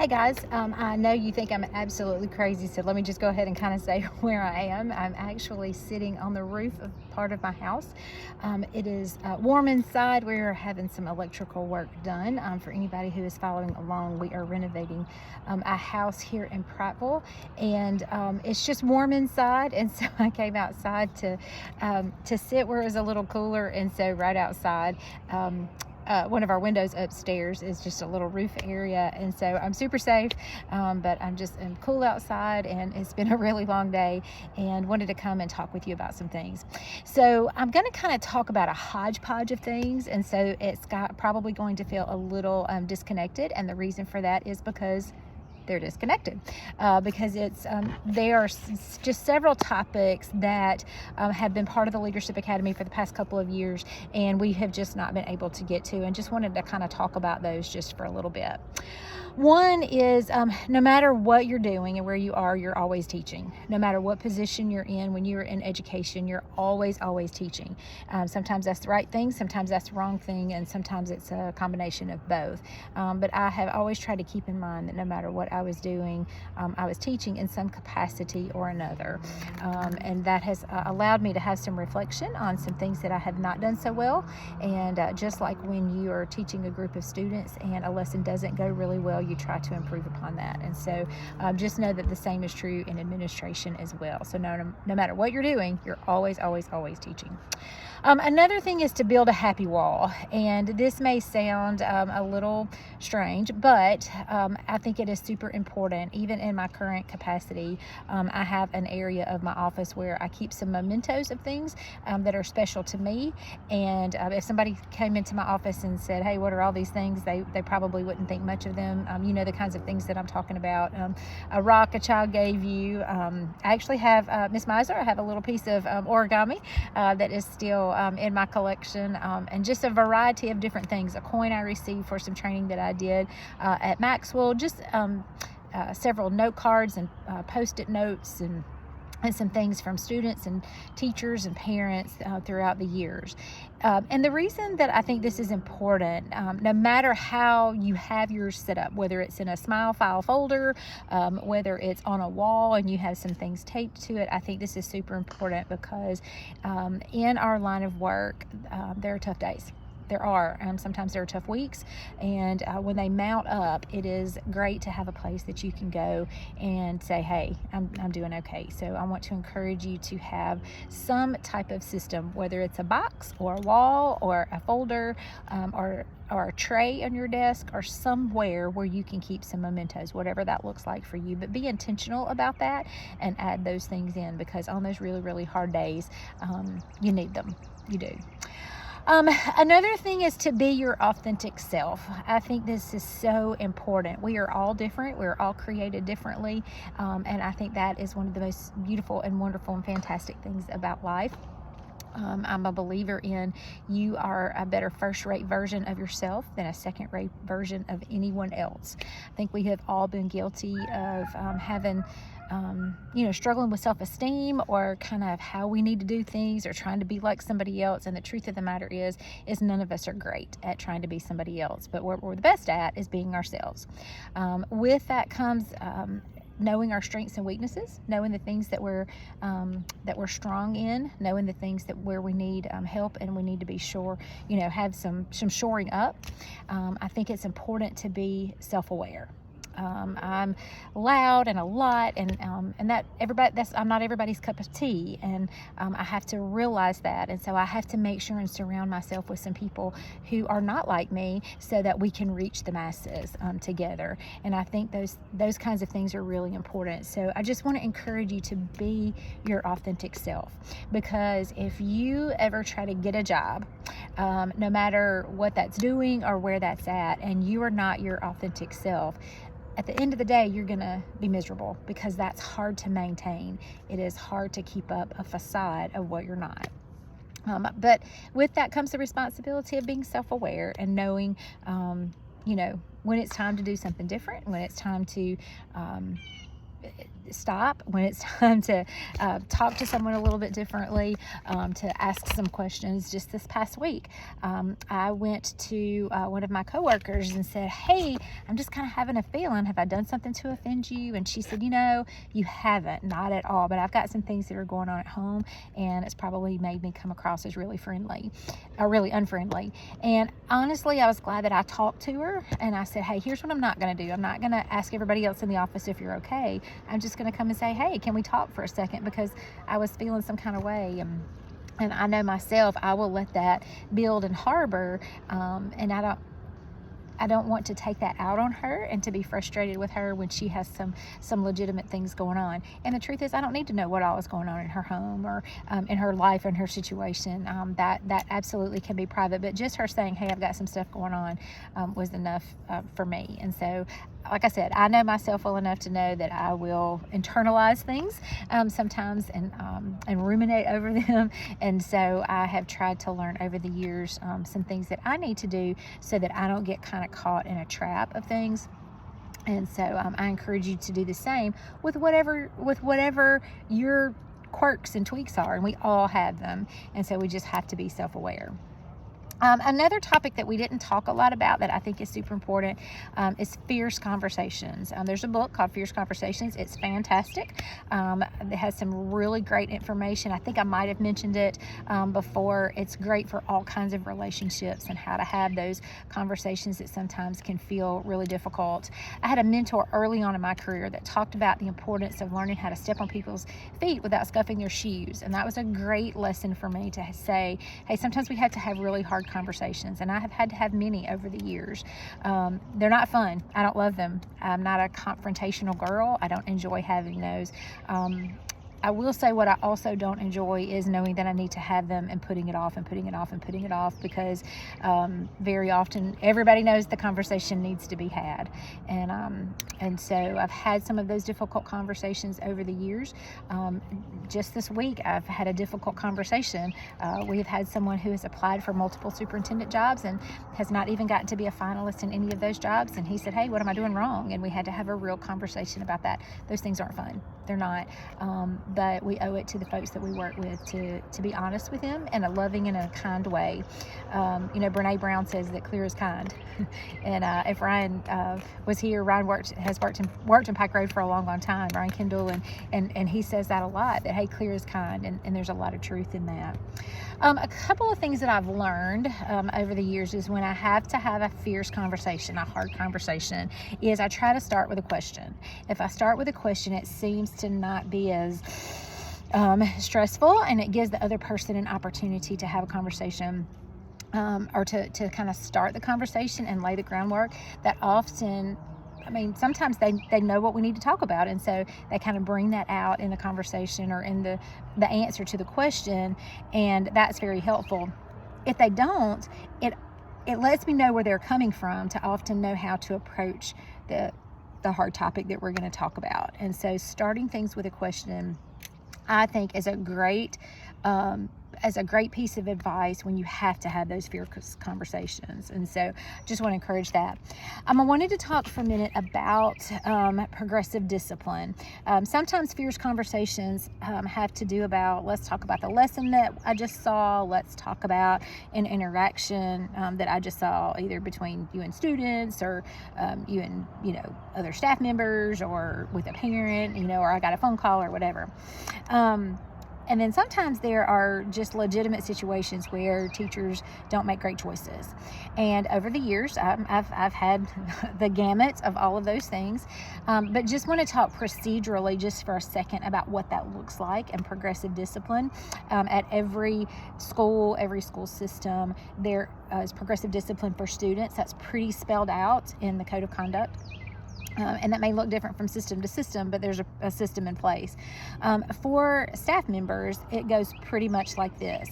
Hey guys, I know you think I'm absolutely crazy, so let me just go ahead and kind of say where I am. I'm actually sitting on the roof of part of my house. It is warm inside. We're having some electrical work done. For anybody who is following along, we are renovating a house here in Prattville, and it's just warm inside. And so I came outside to sit where it was a little cooler, and so right outside. One of our windows upstairs is just a little roof area, and so I'm super safe, but I'm cool outside, and it's been a really long day, and wanted to come and talk with you about some things. So I'm going to kind of talk about a hodgepodge of things, and so it's probably going to feel a little disconnected, and the reason for that is because they're disconnected, because there are just several topics that have been part of the Leadership Academy for the past couple of years, and we have just not been able to get to, and just wanted to kind of talk about those just for a little bit. One is no matter what you're doing and where you are, you're always teaching. No matter what position you're in, when you're in education, you're always teaching. Sometimes that's the right thing, sometimes that's the wrong thing, and sometimes it's a combination of both. But I have always tried to keep in mind that no matter what I was doing, I was teaching in some capacity or another. And that has allowed me to have some reflection on some things that I have not done so well. And just like when you are teaching a group of students and a lesson doesn't go really well, you try to improve upon that. And so just know that the same is true in administration as well. So no matter what you're doing, you're always teaching. Another thing is to build a happy wall, and this may sound a little strange, but I think it is super important. Even in my current capacity, I have an area of my office where I keep some mementos of things that are special to me, and if somebody came into my office and said, hey, what are all these things, they probably wouldn't think much of them. You know the kinds of things that I'm talking about. A rock a child gave you. I actually have, Miss Miser, I have a little piece of origami that is still in my collection, and just a variety of different things. A coin I received for some training that I did at Maxwell, just several note cards and post-it notes and some things from students and teachers and parents throughout the years. And the reason that I think this is important, no matter how you have yours set up, whether it's in a Smile file folder, whether it's on a wall and you have some things taped to it, I think this is super important because in our line of work, there are tough days. There are. Sometimes there are tough weeks, and when they mount up, it is great to have a place that you can go and say, hey, I'm doing okay. So I want to encourage you to have some type of system, whether it's a box or a wall or a folder, or a tray on your desk, or somewhere where you can keep some mementos, whatever that looks like for you. But be intentional about that and add those things in, because on those really hard days, you need them. You do. Another thing is to be your authentic self. I think this is so important. We are all different. We're all created differently. And I think that is one of the most beautiful and wonderful and fantastic things about life. I'm a believer in you are a better first-rate version of yourself than a second-rate version of anyone else. I think we have all been guilty of having struggling with self-esteem, or kind of how we need to do things, or trying to be like somebody else. And the truth of the matter is none of us are great at trying to be somebody else, but what we're the best at is being ourselves. With that comes knowing our strengths and weaknesses, knowing the things that we're strong in, knowing the things where we need help and we need to be sure, have some shoring up. I think it's important to be self-aware. I'm loud and a lot, and that I'm not everybody's cup of tea, and I have to realize that, and so I have to make sure and surround myself with some people who are not like me, so that we can reach the masses together. And I think those kinds of things are really important. So I just want to encourage you to be your authentic self, because if you ever try to get a job, no matter what that's doing or where that's at, and you are not your authentic self, at the end of the day, you're going to be miserable, because that's hard to maintain. It is hard to keep up a facade of what you're not. But with that comes the responsibility of being self-aware and knowing, when it's time to do something different, when it's time to stop, when it's time to talk to someone a little bit differently, to ask some questions. Just this past week, I went to one of my coworkers and said, hey, I'm just kind of having a feeling, have I done something to offend you? And she said, you haven't, not at all, but I've got some things that are going on at home, and it's probably made me come across as really unfriendly. And honestly, I was glad that I talked to her, and I said, hey, here's what I'm not going to do. I'm not going to ask everybody else in the office if you're okay. I'm just going to come and say, hey, can we talk for a second? Because I was feeling some kind of way. And I know myself, I will let that build and harbor. And I don't want to take that out on her and to be frustrated with her when she has some legitimate things going on. And the truth is, I don't need to know what all is going on in her home or in her life and her situation. That absolutely can be private. But just her saying, hey, I've got some stuff going on, was enough for me. And so, like I said, I know myself well enough to know that I will internalize things sometimes and ruminate over them. And so I have tried to learn over the years some things that I need to do so that I don't get kind of caught in a trap of things. And so I encourage you to do the same with whatever your quirks and tweaks are, and we all have them. And so we just have to be self-aware. Another topic that we didn't talk a lot about that I think is super important is fierce conversations. There's a book called Fierce Conversations. It's fantastic. It has some really great information. I think I might have mentioned it before. It's great for all kinds of relationships and how to have those conversations that sometimes can feel really difficult. I had a mentor early on in my career that talked about the importance of learning how to step on people's feet without scuffing their shoes. And that was a great lesson for me to say, hey, sometimes we have to have really hard conversations, and I have had to have many over the years. They're not fun. I don't love them. I'm not a confrontational girl. I don't enjoy having those. I will say what I also don't enjoy is knowing that I need to have them and putting it off because very often everybody knows the conversation needs to be had. And so I've had some of those difficult conversations over the years. Just this week, I've had a difficult conversation. We have had someone who has applied for multiple superintendent jobs and has not even gotten to be a finalist in any of those jobs. And he said, hey, what am I doing wrong? And we had to have a real conversation about that. Those things aren't fun. They're not. But we owe it to the folks that we work with to be honest with them in a loving and a kind way. Brene Brown says that clear is kind. And if Ryan was here, Ryan has worked in Pike Road for a long time, Ryan Kendall, and he says that a lot, that hey, clear is kind, and there's a lot of truth in that. A couple of things that I've learned over the years is when I have to have a fierce conversation, a hard conversation, is I try to start with a question. If I start with a question, it seems to not be as stressful, and it gives the other person an opportunity to have a conversation or to kind of start the conversation and lay the groundwork. That often, sometimes they know what we need to talk about, and so they kind of bring that out in the conversation or in the answer to the question, and that's very helpful. If they don't, it lets me know where they're coming from to often know how to approach the hard topic that we're going to talk about. And so starting things with a question, I think, is a great piece of advice when you have to have those fierce conversations. And so just want to encourage that. I wanted to talk for a minute about progressive discipline. Sometimes fierce conversations have to do about, let's talk about the lesson that I just saw. Let's talk about an interaction that I just saw, either between you and students, or you and other staff members, or with a parent, or I got a phone call or whatever. And then sometimes there are just legitimate situations where teachers don't make great choices. And over the years, I've had the gamut of all of those things. But just want to talk procedurally just for a second about what that looks like and progressive discipline. At every school system, there is progressive discipline for students. That's pretty spelled out in the Code of Conduct. And that may look different from system to system, but there's a system in place. For staff members, it goes pretty much like this.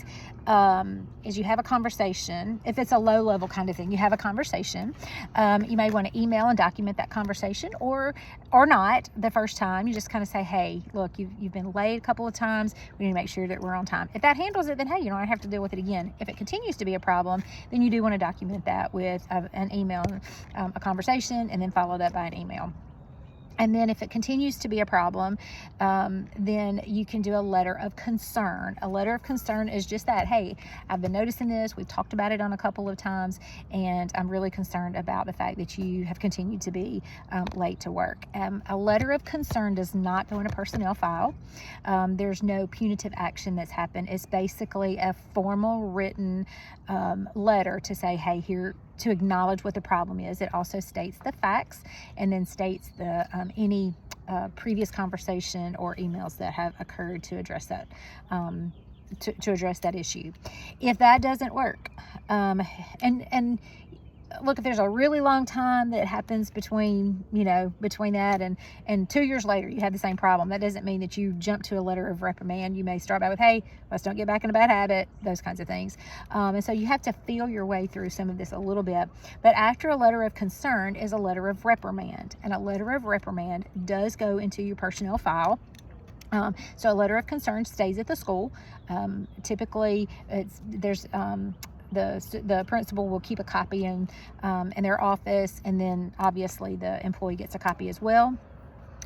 Is you have a conversation. If it's a low level kind of thing, you have a conversation. You may want to email and document that conversation, or not the first time. You just kind of say, hey, look, you've been late a couple of times. We need to make sure that we're on time. If that handles it, then hey, you don't have to deal with it again. If it continues to be a problem, then you do want to document that with an email, a conversation, and then followed up by an email. And then if it continues to be a problem, then you can do a letter of concern. A letter of concern is just that. Hey, I've been noticing this. We've talked about it on a couple of times, and I'm really concerned about the fact that you have continued to be late to work. A letter of concern does not go in a personnel file. There's no punitive action that's happened. It's basically a formal written letter to say, hey, here, to acknowledge what the problem is. It also states the facts and then states the any previous conversation or emails that have occurred to address that to address that issue. If that doesn't work, and look, if there's a really long time that happens between that and 2 years later you have the same problem, that doesn't mean that you jump to a letter of reprimand. You may start out with, hey, let's don't get back in a bad habit, those kinds of things. And so you have to feel your way through some of this a little bit. But after a letter of concern is a letter of reprimand, and a letter of reprimand does go into your personnel file. So a letter of concern stays at the school. Typically, the principal will keep a copy in their office, and then obviously the employee gets a copy as well.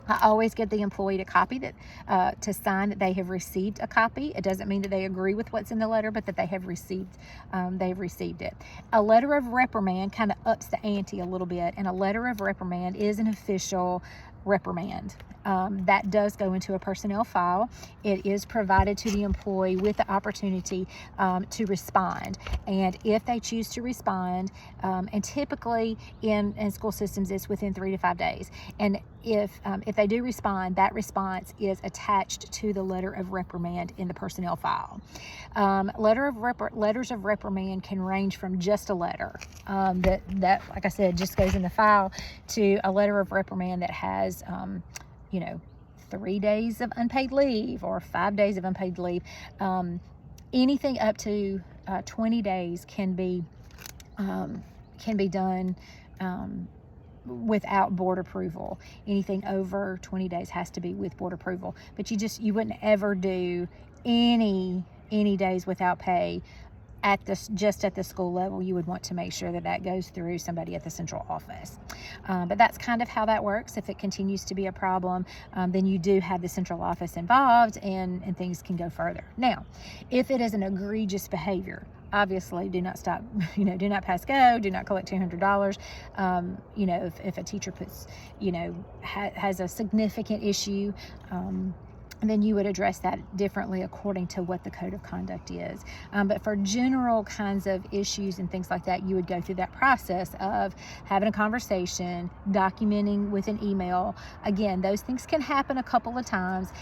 I always get the employee to copy that, to sign that they have received a copy. It doesn't mean that they agree with what's in the letter, but that they have received it. A letter of reprimand kind of ups the ante a little bit, and a letter of reprimand is an official reprimand. That does go into a personnel file. It is provided to the employee with the opportunity to respond. And if they choose to respond, and typically in school systems, it's within 3 to 5 days. And if they do respond, that response is attached to the letter of reprimand in the personnel file. Letters of reprimand can range from just a letter that, like I said, just goes in the file, to a letter of reprimand that has 3 days of unpaid leave or 5 days of unpaid leave. Anything up to 20 days can be done without board approval. Anything over 20 days has to be with board approval. But you wouldn't ever do any days without pay just at the school level. You would want to make sure that goes through somebody at the central office. But that's kind of how that works. If it continues to be a problem, then you do have the central office involved, and things can go further. Now, if it is an egregious behavior, obviously do not stop, do not pass go, do not collect $200. If a teacher has a significant issue, then you would address that differently according to what the code of conduct is. But for general kinds of issues and things like that, you would go through that process of having a conversation, documenting with an email. Again, those things can happen a couple of times,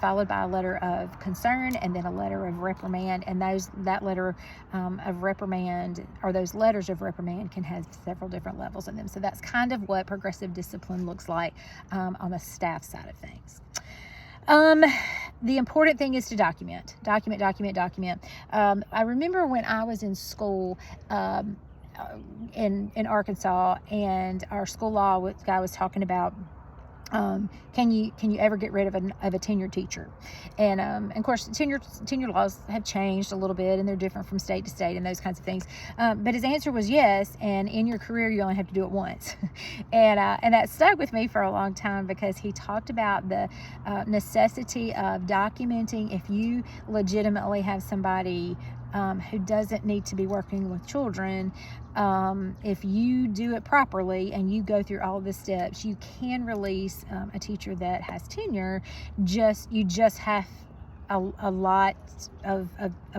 followed by a letter of concern and then a letter of reprimand. And that letter of reprimand, or those letters of reprimand, can have several different levels in them. So that's kind of what progressive discipline looks like on the staff side of things. The important thing is to document. I remember when I was in school in Arkansas, and our school law guy was talking about can you ever get rid of a tenured teacher? And of course, tenure laws have changed a little bit, and they're different from state to state and those kinds of things. But his answer was yes, and in your career, you only have to do it once. And that stuck with me for a long time, because he talked about the necessity of documenting if you legitimately have somebody who doesn't need to be working with children. If you do it properly and you go through all of the steps, you can release a teacher that has tenure. You just have a lot of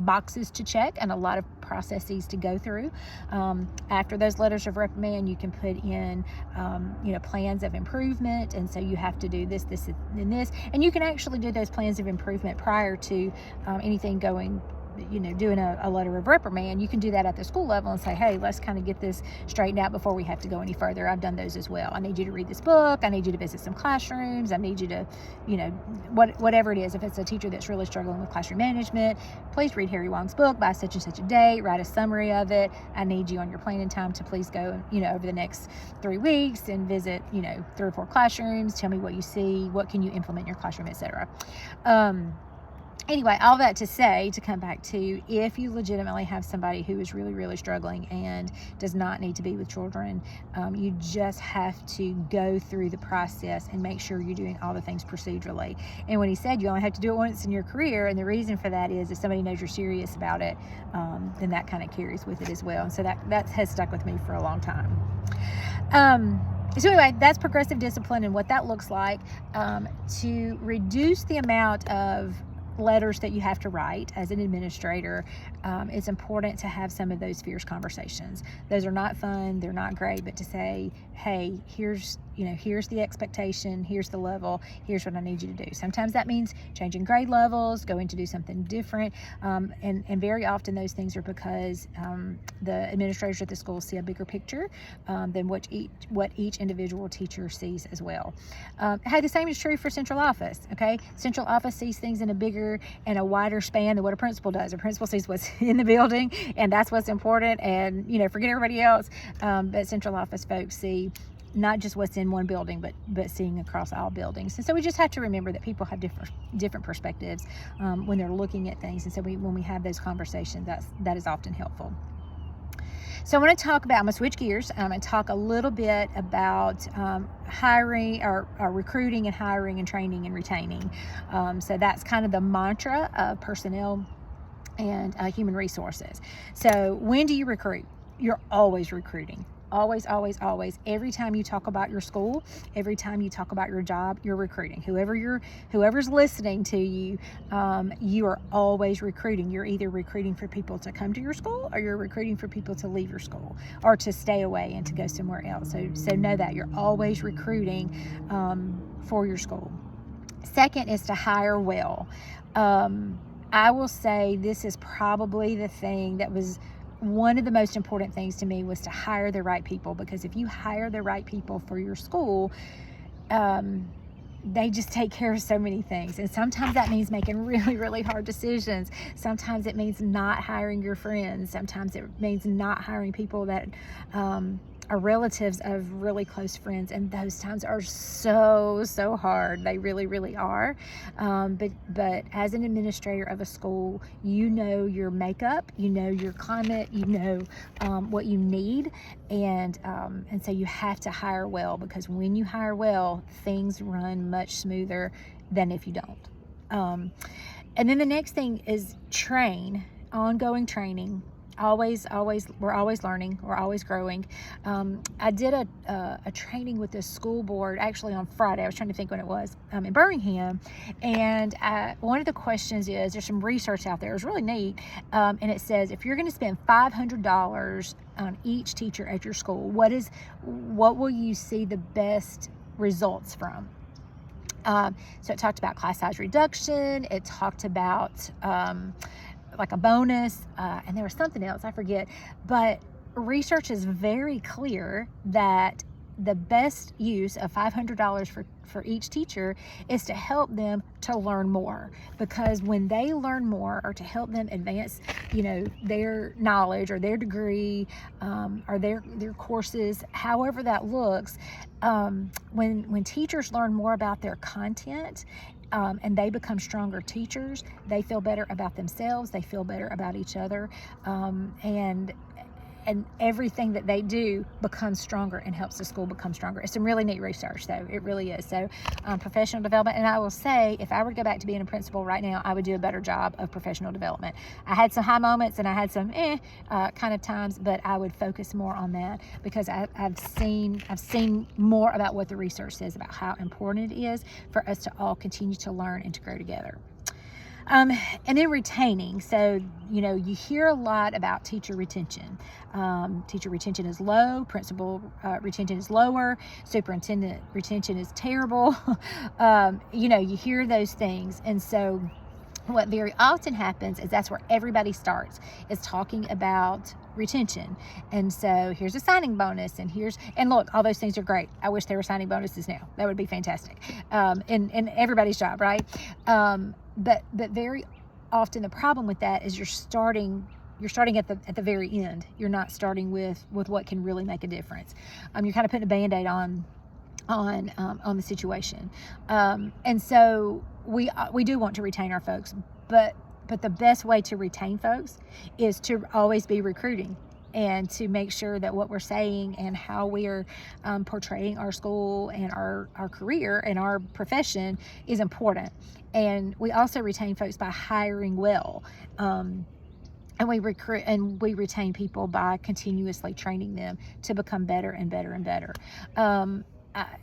boxes to check and a lot of processes to go through. After those letters of reprimand, you can put in plans of improvement, and so you have to do this, and this, and you can actually do those plans of improvement prior to anything doing a letter of reprimand. You can do that at the school level and say, hey, let's kind of get this straightened out before we have to go any further. I've done those as well. I need you to read this book. I need you to visit some classrooms. I need you to, whatever it is. If it's a teacher that's really struggling with classroom management, please read Harry Wong's book by such and such a date. Write a summary of it. I need you on your planning time to please go, over the next 3 weeks and visit, 3 or 4 classrooms. Tell me what you see. What can you implement in your classroom, etc. Anyway, all that to say, to come back to, if you legitimately have somebody who is really, really struggling and does not need to be with children, you just have to go through the process and make sure you're doing all the things procedurally. And when he said you only have to do it once in your career, and the reason for that is if somebody knows you're serious about it, then that kind of carries with it as well. And so that has stuck with me for a long time. So anyway, that's progressive discipline and what that looks like. To reduce the amount of letters that you have to write as an administrator, it's important to have some of those fierce conversations. Those are not fun, they're not great, but to say, hey, here's the expectation, here's the level, here's what I need you to do. Sometimes that means changing grade levels, going to do something different, and very often those things are because the administrators at the school see a bigger picture than what each individual teacher sees as well. Hey, the same is true for central office, okay? Central office sees things in a bigger and a wider span than what a principal does. A principal sees what's in the building, and that's what's important, and forget everybody else. But central office folks see not just what's in one building, but seeing across all buildings. And so we just have to remember that people have different perspectives when they're looking at things. And so when we have those conversations, that is often helpful. So I want to talk about, I'm going to switch gears and talk a little bit about hiring or recruiting and hiring and training and retaining. So that's kind of the mantra of personnel and human resources. So when do you recruit? You're always recruiting. Always, always, always. Every time you talk about your school, every time you talk about your job, you're recruiting. Whoever's listening to you, you are always recruiting. You're either recruiting for people to come to your school, or you're recruiting for people to leave your school or to stay away and to go somewhere else. So know that you're always recruiting for your school. Second is to hire well. I will say this is probably the thing that was one of the most important things to me, was to hire the right people, because if you hire the right people for your school, they just take care of so many things. And sometimes that means making really, really hard decisions. Sometimes it means not hiring your friends. Sometimes it means not hiring people that are relatives of really close friends, and those times are so hard. They really, really are. But as an administrator of a school, you know your makeup, you know your climate, you know what you need, and so you have to hire well, because when you hire well, things run much smoother than if you don't. And then the next thing is ongoing training. We're always learning, we're always growing. I did a training with the school board actually on Friday. I was trying to think when it was, in Birmingham, and one of the questions is, there's some research out there, it was really neat, and it says, if you're going to spend $500 on each teacher at your school, what will you see the best results from? So it talked about class size reduction, it talked about like a bonus, and there was something else, I forget, but research is very clear that the best use of $500 for each teacher is to help them to learn more, because when they learn more, or to help them advance their knowledge or their degree, or their courses, however that looks, when teachers learn more about their content, and they become stronger teachers, they feel better about themselves, they feel better about each other, and everything that they do becomes stronger and helps the school become stronger. It's some really neat research, though. It really is. So professional development, and I will say, if I were to go back to being a principal right now, I would do a better job of professional development. I had some high moments and I had some kind of times, but I would focus more on that, because I've seen more about what the research says about how important it is for us to all continue to learn and to grow together. And then retaining. So, you hear a lot about teacher retention. Teacher retention is low, principal retention is lower, superintendent retention is terrible. You hear those things. And so what very often happens is that's where everybody starts, is talking about retention. And so here's a signing bonus, and look, all those things are great. I wish there were signing bonuses now. That would be fantastic. In everybody's job, right? But very often the problem with that is you're starting at the very end. You're not starting with what can really make a difference. You're kind of putting a Band-Aid on the situation. And so we do want to retain our folks, but the best way to retain folks is to always be recruiting, and to make sure that what we're saying and how we are portraying our school and our career and our profession is important. And we also retain folks by hiring well. And we recruit and we retain people by continuously training them to become better and better and better.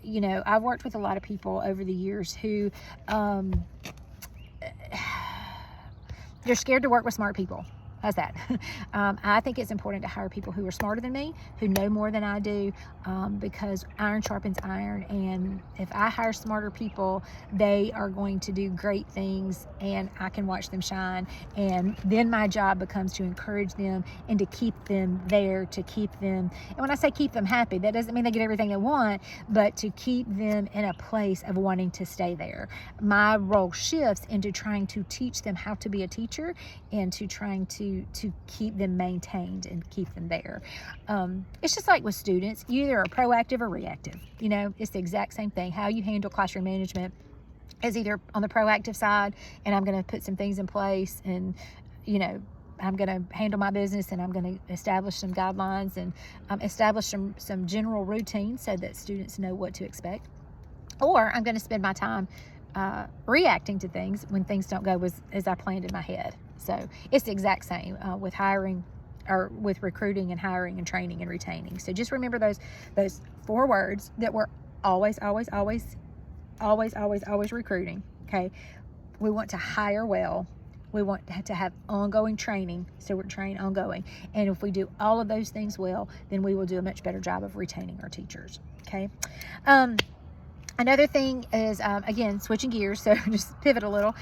You know, I've worked with a lot of people over the years who they're scared to work with smart people. How's that? I think it's important to hire people who are smarter than me, who know more than I do, because iron sharpens iron. And if I hire smarter people, they are going to do great things, and I can watch them shine. And then my job becomes to encourage them and to keep them there, to keep them, and when I say keep them happy, that doesn't mean they get everything they want, but to keep them in a place of wanting to stay there. My role shifts into trying to teach them how to be a teacher, and to trying to keep them maintained and keep them there. It's just like with students, you either are proactive or reactive. You know, it's the exact same thing. How you handle classroom management is either on the proactive side, and I'm going to put some things in place, and, you know, I'm going to handle my business, and I'm going to establish some guidelines, and establish some general routines so that students know what to expect. Or I'm going to spend my time reacting to things when things don't go as I planned in my head. So it's the exact same with hiring, or with recruiting and hiring and training and retaining. So just remember those 4 words that we're always recruiting. Okay. We want to hire well. We want to have ongoing training, so we're trained ongoing. And if we do all of those things well, then we will do a much better job of retaining our teachers. Okay. Another thing is, again, switching gears, so just pivot a little,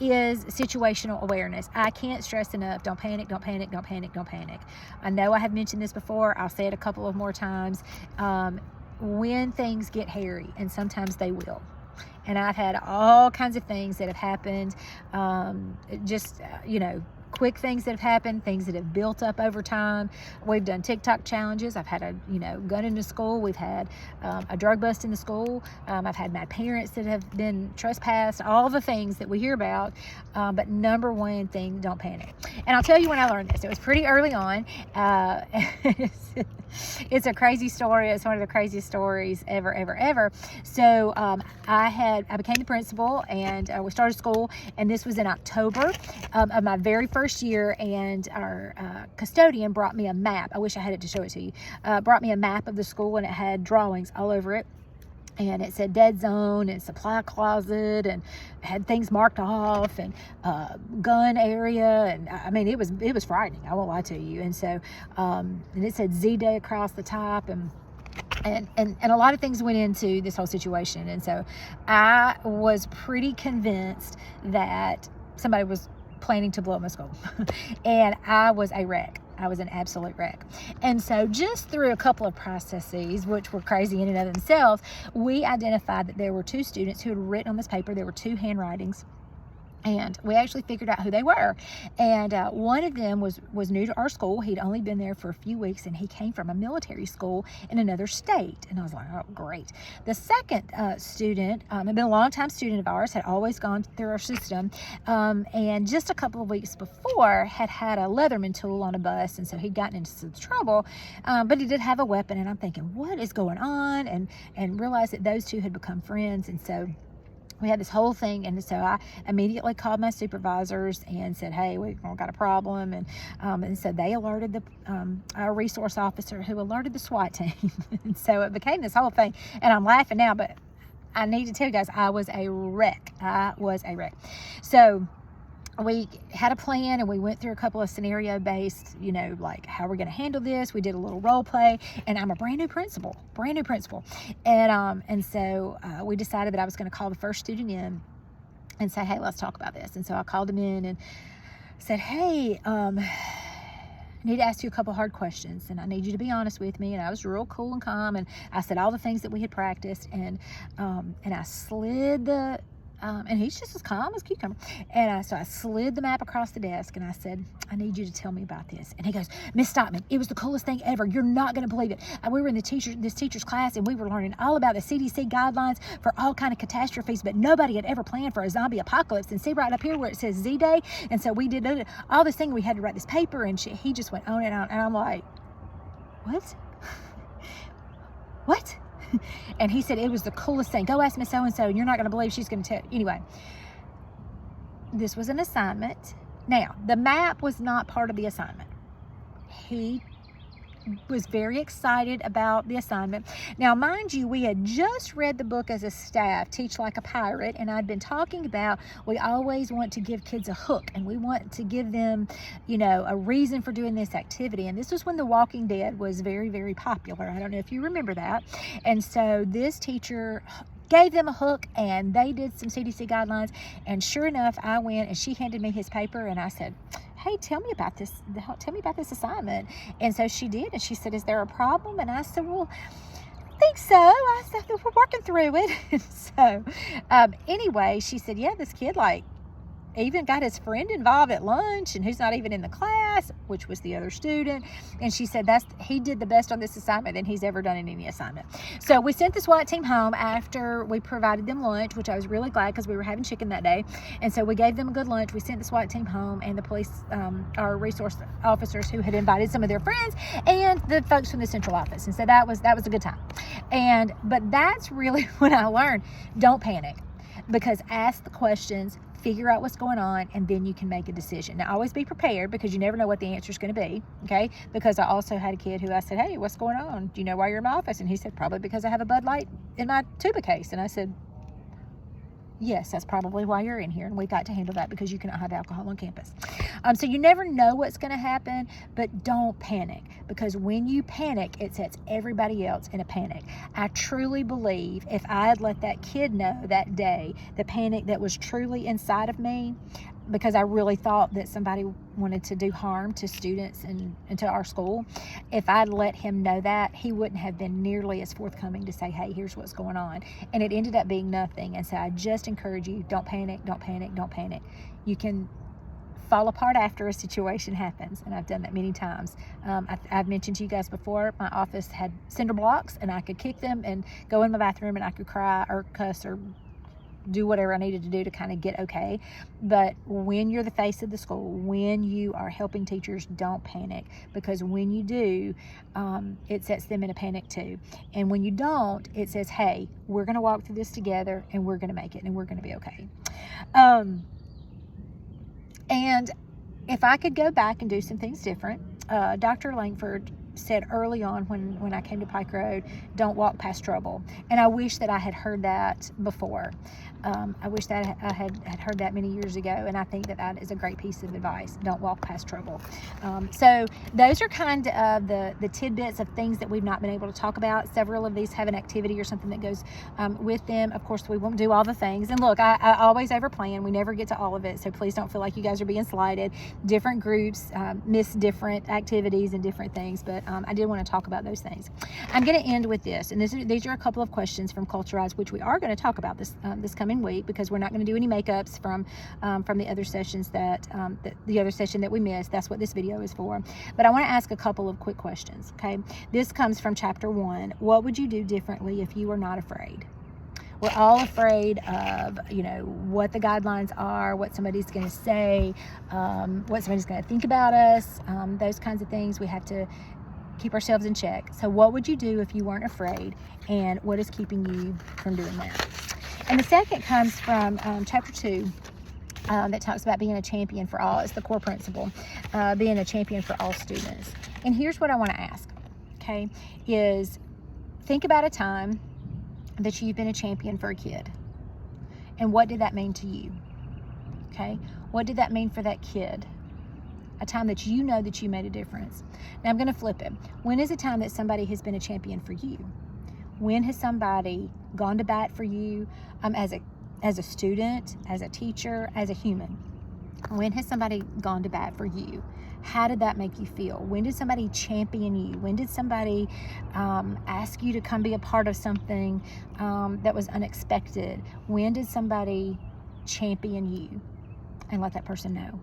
is situational awareness. I can't stress enough, don't panic, don't panic, don't panic, don't panic. I know I have mentioned this before. I'll say it a couple of more times. When things get hairy, and sometimes they will, and I've had all kinds of things that have happened, you know, quick things that have happened, things that have built up over time. We've done TikTok challenges. I've had a gun in the school. We've had a drug bust in the school. I've had my parents that have been trespassed, all the things that we hear about. But number one thing, don't panic. And I'll tell you when I learned this. It was pretty early on. It's a crazy story. It's one of the craziest stories ever. So I became the principal, and we started school, and this was in October of my very first year, and our custodian brought me a map. I wish I had it to show it to you. Brought me a map of the school, and it had drawings all over it. And it said dead zone and supply closet, and had things marked off, and gun area, and I mean it was frightening, I won't lie to you. And so and it said Z-Day across the top, and a lot of things went into this whole situation. And so I was pretty convinced that somebody was planning to blow up my school. And I was a wreck. I was an absolute wreck. And so just through a couple of processes, which were crazy in and of themselves, we identified that there were 2 students who had written on this paper. There were 2 handwritings. And we actually figured out who they were. And one of them was new to our school. He'd only been there for a few weeks, and he came from a military school in another state. And I was like, oh, great. The second student had been a long-time student of ours, had always gone through our system, and just a couple of weeks before had a Leatherman tool on a bus, and so he'd gotten into some trouble, but he did have a weapon. And I'm thinking, what is going on? And realized that those 2 had become friends. And so we had this whole thing, and so I immediately called my supervisors and said, hey, we've got a problem. And so they alerted our resource officer, who alerted the SWAT team. And so it became this whole thing. And I'm laughing now, but I need to tell you guys, I was a wreck. So we had a plan, and we went through a couple of scenario based, like how we're going to handle this. We did a little role play, and I'm a brand new principal. And so we decided that I was going to call the first student in and say, hey, let's talk about this. And so I called him in and said, hey, I need to ask you a couple hard questions, and I need you to be honest with me. And I was real cool and calm, and I said all the things that we had practiced, and I slid the And he's just as calm as a cucumber. And so I slid the map across the desk and I said, I need you to tell me about this. And he goes, Miss Stockman, it was the coolest thing ever. You're not going to believe it. We were in this teacher's class and we were learning all about the CDC guidelines for all kind of catastrophes, but nobody had ever planned for a zombie apocalypse. And see right up here where it says Z-Day. And so we did all this thing. We had to write this paper and he just went on and on. And I'm like, what? What? And he said, it was the coolest thing. Go ask Miss So-and-so and you're not going to believe she's going to tell. Anyway, this was an assignment. Now, the map was not part of the assignment. He was very excited about the assignment. Now, mind you, we had just read the book as a staff, Teach Like a Pirate, and I'd been talking about we always want to give kids a hook and we want to give them, you know, a reason for doing this activity. And this was when The Walking Dead was very, very popular. I don't know if you remember that. And so this teacher gave them a hook and they did some CDC guidelines. And sure enough, I went and she handed me his paper and I said, hey, tell me about this assignment. And so she did, and she said, is there a problem? And I said, well, I think so. I said, we're working through it. And so anyway, she said, yeah, this kid even got his friend involved at lunch and who's not even in the class, which was the other student. And she said he did the best on this assignment than he's ever done in any assignment. So we sent the SWAT team home after we provided them lunch, which I was really glad because we were having chicken that day. And so we gave them a good lunch. We sent the SWAT team home and the police, our resource officers who had invited some of their friends and the folks from the central office. And so that was a good time. But that's really when I learned, don't panic, because ask the questions, figure out what's going on, and then you can make a decision. Now, always be prepared because you never know what the answer is going to be, okay? Because I also had a kid who I said, hey, what's going on? Do you know why you're in my office? And he said, probably because I have a Bud Light in my tuba case. And I said, yes, that's probably why you're in here. And we've got to handle that because you cannot have alcohol on campus. So you never know what's going to happen, but don't panic, because when you panic, it sets everybody else in a panic. I truly believe if I had let that kid know that day the panic that was truly inside of me, because I really thought that somebody wanted to do harm to students and to our school, if I'd let him know that, he wouldn't have been nearly as forthcoming to say, hey, here's what's going on. And it ended up being nothing. And so I just encourage you, don't panic, don't panic, don't panic. You can fall apart after a situation happens, and I've done that many times. I've mentioned to you guys before, my office had cinder blocks and I could kick them and go in my bathroom and I could cry or cuss or do whatever I needed to do to kind of get okay. But when you're the face of the school, when you are helping teachers, don't panic, because when you do, it sets them in a panic too. And when you don't, it says, hey, we're going to walk through this together and we're going to make it and we're going to be okay. And if I could go back and do some things different, Dr. Langford said early on when I came to Pike Road, don't walk past trouble. And I wish that I had heard that before. I wish that I had heard that many years ago, and I think that is a great piece of advice. Don't walk past trouble. So those are kind of the tidbits of things that we've not been able to talk about. Several of these have an activity or something that goes with them. Of course, we won't do all the things. And look, I always overplan. We never get to all of it, so please don't feel like you guys are being slighted. Different groups miss different activities and different things, but I did want to talk about those things. I'm going to end with this, and these are a couple of questions from Culturize, which we are going to talk about this coming week, because we're not going to do any makeups from the other sessions the other session that we missed. That's what this video is for. But I want to ask a couple of quick questions. Okay, this comes from chapter 1. What would you do differently if you were not afraid? We're all afraid of, what the guidelines are, what somebody's going to say, what somebody's going to think about us, those kinds of things. We have to keep ourselves in check. So what would you do if you weren't afraid, and what is keeping you from doing that? And the second comes from chapter 2, that talks about being a champion for all. It's the core principle, being a champion for all students. And here's what I want to ask, okay, is think about a time that you've been a champion for a kid. And what did that mean to you? Okay, what did that mean for that kid? A time that you know that you made a difference. Now I'm going to flip it. When is a time that somebody has been a champion for you? When has somebody gone to bat for you as a student, as a teacher, as a human? When has somebody gone to bat for you? How did that make you feel? When did somebody champion you? When did somebody ask you to come be a part of something that was unexpected? When did somebody champion you and let that person know.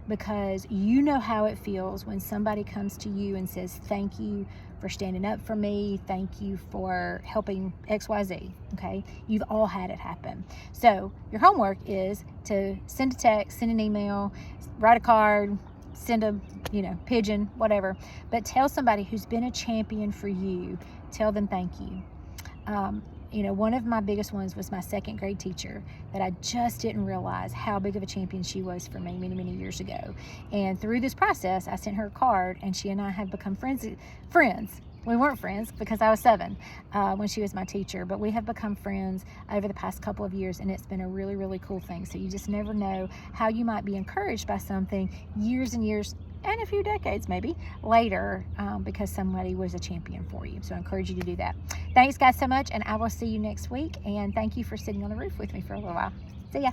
Because you know how it feels when somebody comes to you and says, thank you for standing up for me. Thank you for helping XYZ. Okay. You've all had it happen. So your homework is to send a text, send an email, write a card, send a, pigeon, whatever, but tell somebody who's been a champion for you, tell them thank you. One of my biggest ones was my second grade teacher that I just didn't realize how big of a champion she was for me many, many years ago. And through this process, I sent her a card, and she and I have become friends. We weren't friends because I was 7 when she was my teacher, but we have become friends over the past couple of years, and it's been a really, really cool thing. So you just never know how you might be encouraged by something years and years and a few decades maybe later, because somebody was a champion for you. So I encourage you to do that. Thanks guys so much, and I will see you next week, and thank you for sitting on the roof with me for a little while. See ya.